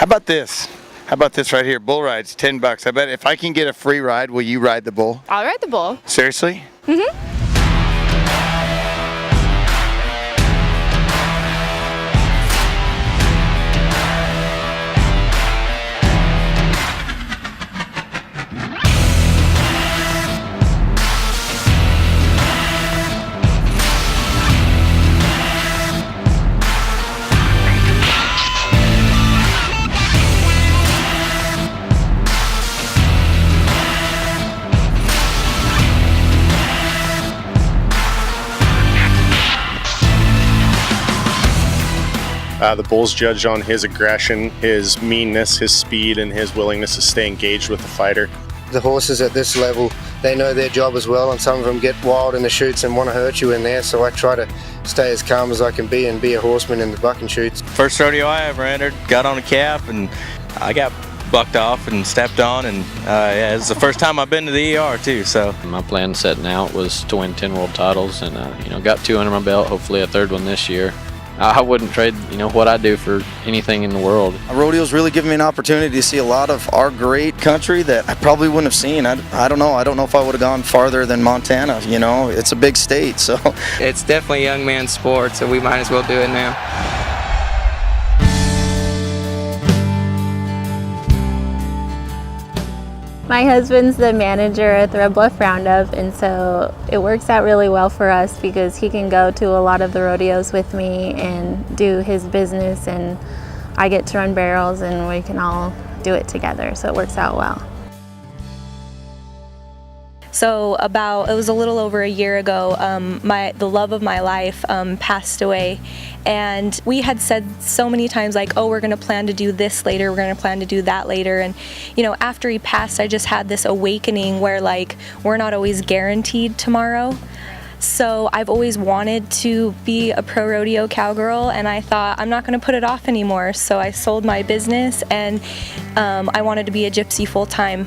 How about this? How about this right here? Bull rides, $10. I bet if I can get a free ride, will you ride the bull? I'll ride the bull. Seriously? Mm-hmm. The bull's judged on his aggression, his meanness, his speed, and his willingness to stay engaged with the fighter. The horses at this level, they know their job as well, and some of them get wild in the chutes and want to hurt you in there, so I try to stay as calm as I can be and be a horseman in the bucking chutes. First rodeo I ever entered, got on a calf, and I got bucked off and stepped on, and yeah, it's the first time I've been to the ER too. So my plan setting out was to win 10 world titles, and got 2 under my belt, hopefully a 3rd one this year. I wouldn't trade, what I do for anything in the world. Rodeo's really given me an opportunity to see a lot of our great country that I probably wouldn't have seen. I don't know. I don't know if I would have gone farther than Montana. It's a big state, so. It's definitely a young man's sport, so we might as well do it now. My husband's the manager at the Red Bluff Roundup, and so it works out really well for us because he can go to a lot of the rodeos with me and do his business, and I get to run barrels, and we can all do it together, so it works out well. So it was a little over a year ago, the love of my life passed away, and we had said so many times like, oh, we're going to plan to do this later, we're going to plan to do that later, and after he passed, I just had this awakening where like we're not always guaranteed tomorrow. So I've always wanted to be a pro rodeo cowgirl, and I thought I'm not going to put it off anymore, so I sold my business, and I wanted to be a gypsy full-time.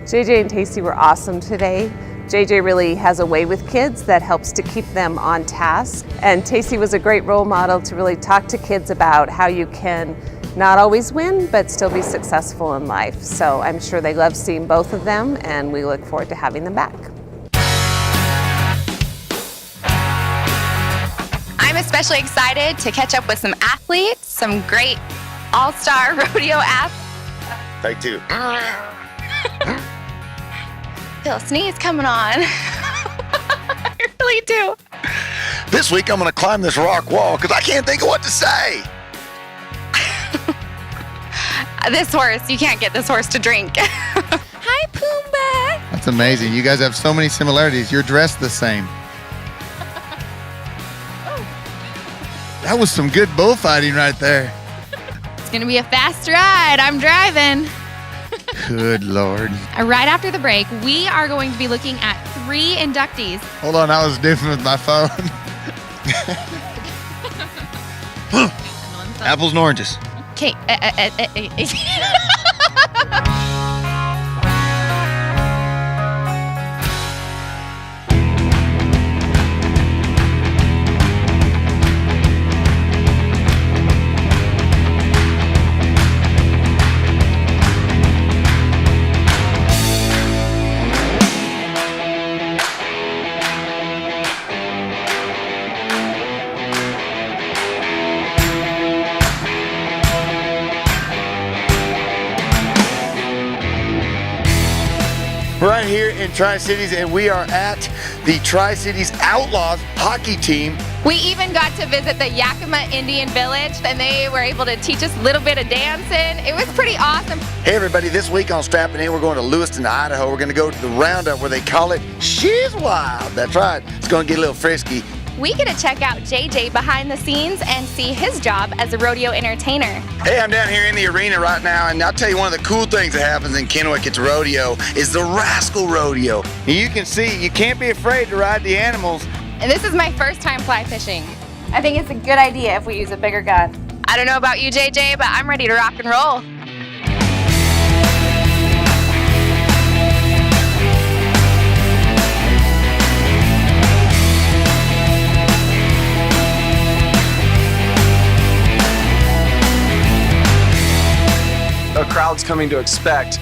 JJ and Taci were awesome today. JJ really has a way with kids that helps to keep them on task. And Taci was a great role model to really talk to kids about how you can not always win, but still be successful in life. So I'm sure they love seeing both of them, and we look forward to having them back. I'm especially excited to catch up with some athletes, some great all-star rodeo athletes. Take 2. Feel a sneeze coming on. I really do. This week I'm going to climb this rock wall because I can't think of what to say. This horse, you can't get this horse to drink. Hi, Pumbaa. That's amazing. You guys have so many similarities. You're dressed the same. That was some good bullfighting right there. It's going to be a fast ride. I'm driving. Good Lord. Right after the break, we are going to be looking at 3 inductees. Hold on, I was different with my phone. Apples and oranges. Okay. We're right here in Tri-Cities, and we are at the Tri-Cities Outlaws hockey team. We even got to visit the Yakima Indian Village, and they were able to teach us a little bit of dancing. It was pretty awesome. Hey everybody, this week on Strappin In, we're going to Lewiston, Idaho. We're going to go to the Roundup where they call it She's Wild. That's right. It's going to get a little frisky. We get to check out JJ behind the scenes and see his job as a rodeo entertainer. Hey, I'm down here in the arena right now, and I'll tell you one of the cool things that happens in Kennewick at the rodeo is the Rascal Rodeo. You can see, you can't be afraid to ride the animals. And this is my first time fly fishing. I think it's a good idea if we use a bigger gun. I don't know about you, JJ, but I'm ready to rock and roll. coming to expect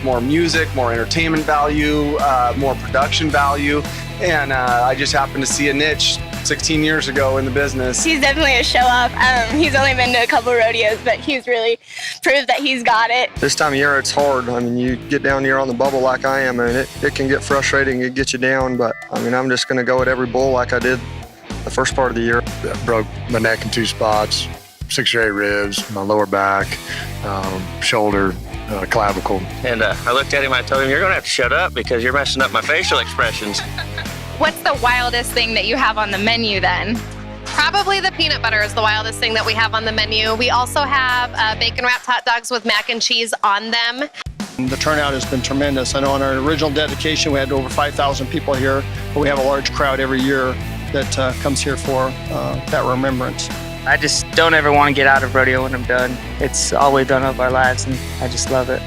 more music, more entertainment value, more production value, and I just happened to see a niche 16 years ago in the business. He's definitely a show-off. He's only been to a couple rodeos, but he's really proved that he's got it. This time of year, it's hard. I mean, you get down here on the bubble like I am, and it can get frustrating. It gets you down, but I mean, I'm just going to go at every bull like I did the first part of the year. I broke my neck in 2 spots, 6 or 8 ribs, my lower back, shoulder, clavicle. And I looked at him, I told him, you're going to have to shut up because you're messing up my facial expressions. What's the wildest thing that you have on the menu then? Probably the peanut butter is the wildest thing that we have on the menu. We also have bacon wrapped hot dogs with mac and cheese on them. The turnout has been tremendous. I know on our original dedication we had over 5,000 people here, but we have a large crowd every year that comes here for that remembrance. I just don't ever want to get out of rodeo when I'm done. It's all we've done of our lives, and I just love it.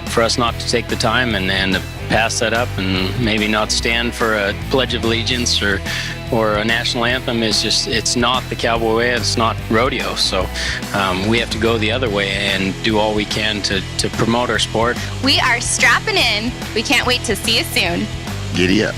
For us not to take the time and to pass that up and maybe not stand for a Pledge of Allegiance or a national anthem is just, it's not the cowboy way, it's not rodeo. So we have to go the other way and do all we can to promote our sport. We are strapping in. We can't wait to see you soon. Giddy up.